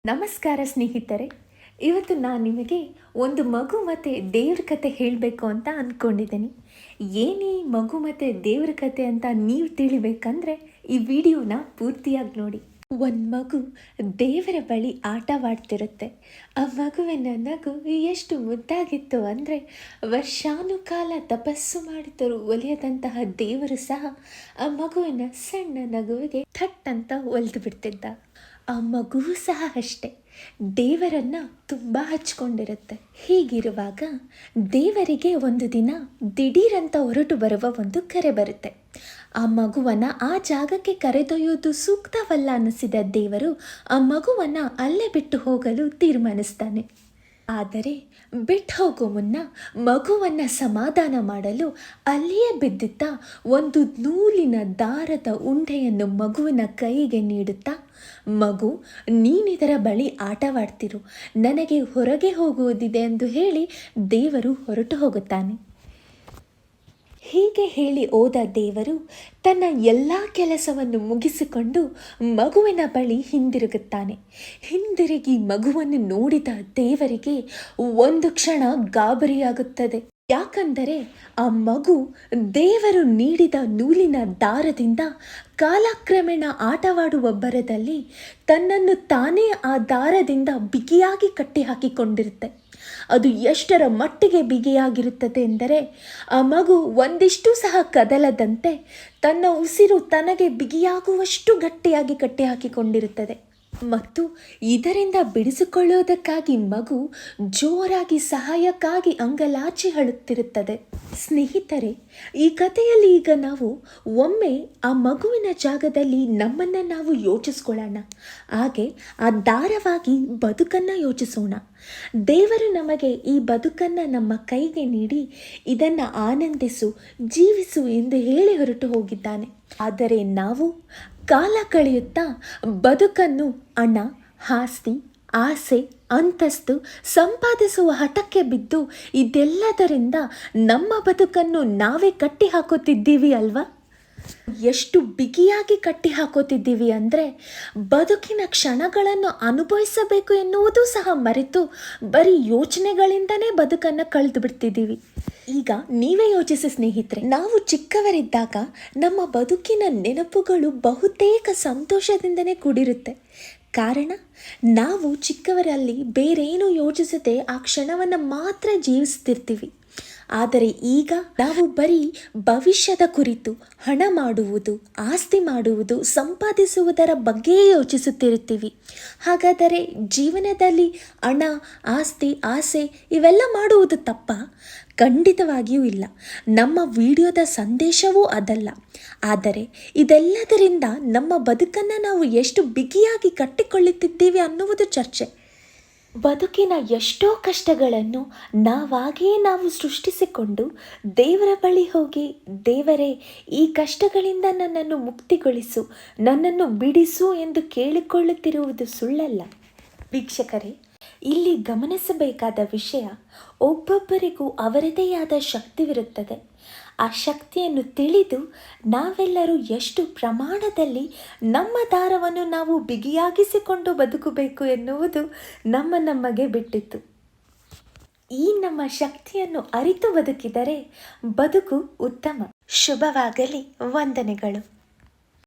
ನಮಸ್ಕಾರ ಸ್ನೇಹಿತರೆ. ಇವತ್ತು ನಾನು ನಿಮಗೆ ಒಂದು ಮಗು ಮತ್ತು ದೇವ್ರ ಕತೆ ಹೇಳಬೇಕು ಅಂತ ಅಂದ್ಕೊಂಡಿದ್ದೀನಿ. ಏನೇ ಮಗು ಮತ್ತು ದೇವ್ರ ಕತೆ ಅಂತ ನೀವು ತಿಳಿಬೇಕಂದ್ರೆ ಈ ವಿಡಿಯೋನ ಪೂರ್ತಿಯಾಗಿ ನೋಡಿ. ಒಂದು ಮಗು ದೇವರ ಬಳಿ ಆಟವಾಡ್ತಿರುತ್ತೆ. ಆ ಮಗುವಿನ ನಗು ಎಷ್ಟು ಮುದ್ದಾಗಿತ್ತು ಅಂದರೆ ವರ್ಷಾನುಕಾಲ ತಪಸ್ಸು ಮಾಡಿದರೂ ಒಲಿಯದಂತಹ ದೇವರು ಸಹ ಆ ಮಗುವಿನ ಸಣ್ಣ ನಗುವಿಗೆ ಥಟ್ ಅಂತ ಒಲಿದು ಬಿಡ್ತಿದ್ದ. ಆ ಮಗುವು ಸಹ ಅಷ್ಟೆ, ದೇವರನ್ನ ತುಂಬ ಹಚ್ಕೊಂಡಿರುತ್ತೆ. ಹೀಗಿರುವಾಗ ದೇವರಿಗೆ ಒಂದು ದಿನ ದಿಢೀರಂತ ಹೊರಟು ಬರುವ ಒಂದು ಕರೆ ಬರುತ್ತೆ. ಆ ಮಗುವನ್ನು ಆ ಜಾಗಕ್ಕೆ ಕರೆದೊಯ್ಯೋದು ಸೂಕ್ತವಲ್ಲ ಅನ್ನಿಸಿದ ದೇವರು ಆ ಮಗುವನ್ನು ಅಲ್ಲೇ ಬಿಟ್ಟು ಹೋಗಲು ತೀರ್ಮಾನಿಸ್ತಾನೆ. ಆದರೆ ಬಿಟ್ಟು ಹೋಗೋ ಮುನ್ನ ಮಗುವನ್ನು ಸಮಾಧಾನ ಮಾಡಲು ಅಲ್ಲಿಯೇ ಬಿದ್ದಿದ್ದ ಒಂದು ನೂಲಿನ ದಾರದ ಉಂಡೆಯನ್ನು ಮಗುವಿನ ಕೈಗೆ ನೀಡುತ್ತಾ, ಮಗು, ನೀನಿದರ ಬಳಿ ಆಟವಾಡ್ತಿರು, ನನಗೆ ಹೊರಗೆ ಹೋಗುವುದಿದೆ ಎಂದು ಹೇಳಿ ದೇವರು ಹೊರಟು ಹೋಗುತ್ತಾನೆ. ಹೀಗೆ ಹೇಳಿ ಹೋದ ದೇವರು ತನ್ನ ಎಲ್ಲ ಕೆಲಸವನ್ನು ಮುಗಿಸಿಕೊಂಡು ಮಗುವಿನ ಬಳಿ ಹಿಂದಿರುಗುತ್ತಾನೆ. ಹಿಂದಿರುಗಿ ಮಗುವನ್ನು ನೋಡಿದ ದೇವರಿಗೆ ಒಂದು ಕ್ಷಣ ಗಾಬರಿಯಾಗುತ್ತದೆ. ಯಾಕಂದರೆ ಆ ಮಗು ದೇವರು ನೀಡಿದ ನೂಲಿನ ದಾರದಿಂದ ಕಾಲಕ್ರಮೇಣ ಆಟವಾಡುವ ಭರದಲ್ಲಿ ತನ್ನನ್ನು ತಾನೇ ಆ ದಾರದಿಂದ ಬಿಗಿಯಾಗಿ ಕಟ್ಟಿ ಹಾಕಿಕೊಂಡಿರುತ್ತೆ. ಅದು ಎಷ್ಟರ ಮಟ್ಟಿಗೆ ಬಿಗಿಯಾಗಿರುತ್ತದೆ ಎಂದರೆ ಆ ಮಗು ಒಂದಿಷ್ಟು ಸಹ ಕದಲದಂತೆ ತನ್ನ ಉಸಿರು ತನಗೆ ಬಿಗಿಯಾಗುವಷ್ಟು ಗಟ್ಟಿಯಾಗಿ ಕಟ್ಟಿ ಹಾಕಿಕೊಂಡಿರುತ್ತದೆ. ಮತ್ತು ಇದರಿಂದ ಬಿಡಿಸಿಕೊಳ್ಳುವುದಕ್ಕಾಗಿ ಮಗು ಜೋರಾಗಿ ಸಹಾಯಕ್ಕಾಗಿ ಅಂಗಲಾಚಿ ಅಳುತ್ತಿರುತ್ತದೆ. ಸ್ನೇಹಿತರೆ, ಈ ಕಥೆಯಲ್ಲಿ ಈಗ ನಾವು ಒಮ್ಮೆ ಆ ಮಗುವಿನ ಜಾಗದಲ್ಲಿ ನಮ್ಮನ್ನು ನಾವು ಯೋಚಿಸ್ಕೊಳ್ಳೋಣ. ಹಾಗೆ ಆ ದಾರವಾಗಿ ಬದುಕನ್ನು ಯೋಚಿಸೋಣ. ದೇವರು ನಮಗೆ ಈ ಬದುಕನ್ನು ನಮ್ಮ ಕೈಗೆ ನೀಡಿ ಇದನ್ನು ಆನಂದಿಸು, ಜೀವಿಸು ಎಂದು ಹೇಳಿ ಹೊರಟು ಹೋಗಿದ್ದಾನೆ. ಆದರೆ ನಾವು ಕಾಲ ಕಳೆಯುತ್ತಾ ಬದುಕನ್ನು ಹಣ, ಆಸ್ತಿ, ಆಸೆ, ಅಂತಸ್ತು ಸಂಪಾದಿಸುವ ಹಠಕ್ಕೆ ಬಿದ್ದು ಇದೆಲ್ಲದರಿಂದ ನಮ್ಮ ಬದುಕನ್ನು ನಾವೇ ಕಟ್ಟಿ ಹಾಕೋತಿದ್ದೀವಿ ಅಲ್ವಾ? ಎಷ್ಟು ಬಿಗಿಯಾಗಿ ಕಟ್ಟಿ ಹಾಕೋತಿದ್ದೀವಿ ಅಂದರೆ ಬದುಕಿನ ಕ್ಷಣಗಳನ್ನು ಅನುಭವಿಸಬೇಕು ಎನ್ನುವುದು ಸಹ ಮರೆತು ಬರೀ ಯೋಚನೆಗಳಿಂದನೇ ಬದುಕನ್ನು ಕಳೆದು ಬಿಡ್ತಿದ್ದೀವಿ. ಈಗ ನೀವೇ ಯೋಚಿಸಿ ಸ್ನೇಹಿತರೆ, ನಾವು ಚಿಕ್ಕವರಿದ್ದಾಗ ನಮ್ಮ ಬದುಕಿನ ನೆನಪುಗಳು ಬಹುತೇಕ ಸಂತೋಷದಿಂದನೇ ಕೂಡಿರುತ್ತೆ. ಕಾರಣ, ನಾವು ಚಿಕ್ಕವರಲ್ಲಿ ಬೇರೇನು ಯೋಚಿಸದೆ ಆ ಕ್ಷಣವನ್ನು ಮಾತ್ರ ಜೀವಿಸ್ತಿರ್ತೀವಿ. ಆದರೆ ಈಗ ನಾವು ಬರೀ ಭವಿಷ್ಯದ ಕುರಿತು, ಹಣ ಮಾಡುವುದು, ಆಸ್ತಿ ಮಾಡುವುದು, ಸಂಪಾದಿಸುವುದರ ಬಗ್ಗೆಯೇ ಯೋಚಿಸುತ್ತಿರುತ್ತೀವಿ. ಹಾಗಾದರೆ ಜೀವನದಲ್ಲಿ ಹಣ, ಆಸ್ತಿ, ಆಸೆ ಇವೆಲ್ಲ ಮಾಡುವುದು ತಪ್ಪಾ? ಖಂಡಿತವಾಗಿಯೂ ಇಲ್ಲ. ನಮ್ಮ ವಿಡಿಯೋದ ಸಂದೇಶವೂ ಅದಲ್ಲ. ಆದರೆ ಇದೆಲ್ಲದರಿಂದ ನಮ್ಮ ಬದುಕನ್ನು ನಾವು ಎಷ್ಟು ಬಿಗಿಯಾಗಿ ಕಟ್ಟಿಕೊಳ್ಳುತ್ತಿದ್ದೀವಿ ಅನ್ನುವುದು ಚರ್ಚೆ. ಬದುಕಿನ ಎಷ್ಟೋ ಕಷ್ಟಗಳನ್ನು ನಾವಾಗಿಯೇ ನಾವು ಸೃಷ್ಟಿಸಿಕೊಂಡು ದೇವರ ಬಳಿ ಹೋಗಿ, ದೇವರೇ, ಈ ಕಷ್ಟಗಳಿಂದ ನನ್ನನ್ನು ಮುಕ್ತಿಗೊಳಿಸು, ನನ್ನನ್ನು ಬಿಡಿಸು ಎಂದು ಕೇಳಿಕೊಳ್ಳುತ್ತಿರುವುದು ಸುಳ್ಳಲ್ಲ. ವೀಕ್ಷಕರೇ, ಇಲ್ಲಿ ಗಮನಿಸಬೇಕಾದ ವಿಷಯ, ಒಬ್ಬೊಬ್ಬರಿಗೂ ಅವರದೇ ಆದ ಶಕ್ತಿವಿರುತ್ತದೆ. ಆ ಶಕ್ತಿಯನ್ನು ತಿಳಿದು ನಾವೆಲ್ಲರೂ ಎಷ್ಟು ಪ್ರಮಾಣದಲ್ಲಿ ನಮ್ಮ ದಾರವನ್ನು ನಾವು ಬಿಗಿಯಾಗಿಸಿಕೊಂಡು ಬದುಕಬೇಕು ಎನ್ನುವುದು ನಮಗೆ ಬಿಟ್ಟಿತ್ತು. ಈ ನಮ್ಮ ಶಕ್ತಿಯನ್ನು ಅರಿತು ಬದುಕಿದರೆ ಬದುಕು ಉತ್ತಮ. ಶುಭವಾಗಲಿ. ವಂದನೆಗಳು.